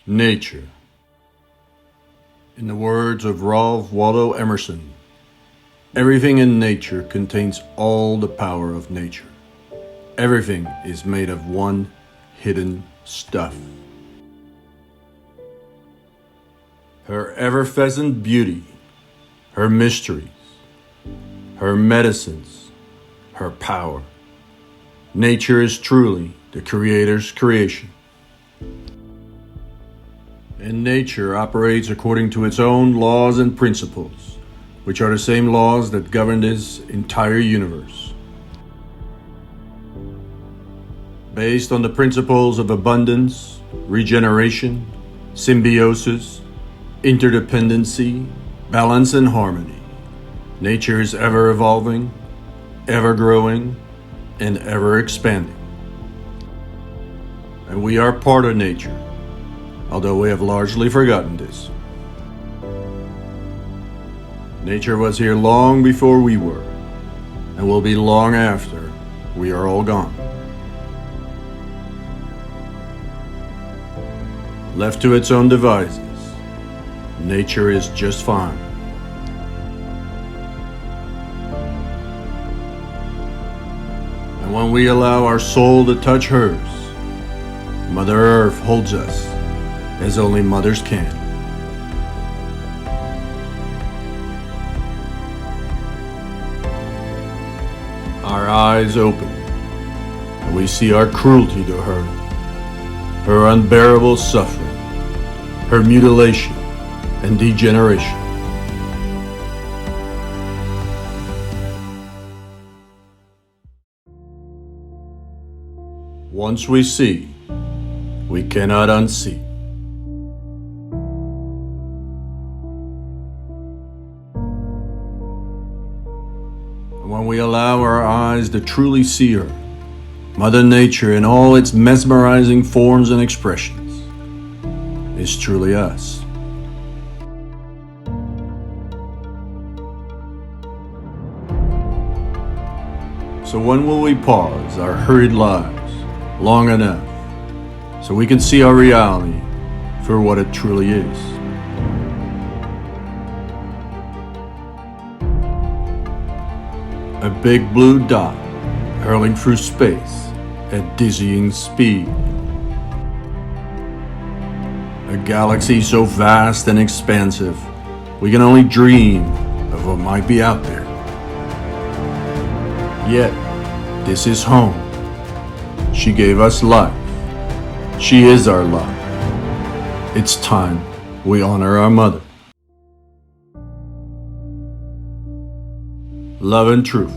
Nature. In the words of Ralph Waldo Emerson, everything in nature contains all the power of nature. Everything is made of one hidden stuff. Her effervescent beauty, her mysteries, her medicines, her power. Nature is truly the Creator's creation. And nature operates according to its own laws and principles, which are the same laws that govern this entire universe. Based on the principles of abundance, regeneration, symbiosis, interdependency, balance, and harmony, nature is ever evolving, ever growing, and ever expanding. And we are part of nature, although we have largely forgotten this. Nature was here long before we were, and will be long after we are all gone. Left to its own devices, nature is just fine. And when we allow our soul to touch hers, Mother Earth holds us as only mothers can. Our eyes open, and we see our cruelty to her, her unbearable suffering, her mutilation and degeneration. Once we see, we cannot unsee. When we allow our eyes to truly see her, Mother Nature in all its mesmerizing forms and expressions is truly us. So when will we pause our hurried lives long enough so we can see our reality for what it truly is? A big blue dot hurling through space at dizzying speed. A galaxy so vast and expansive, we can only dream of what might be out there. Yet, this is home. She gave us life. She is our life. It's time we honor our mother. Love and truth.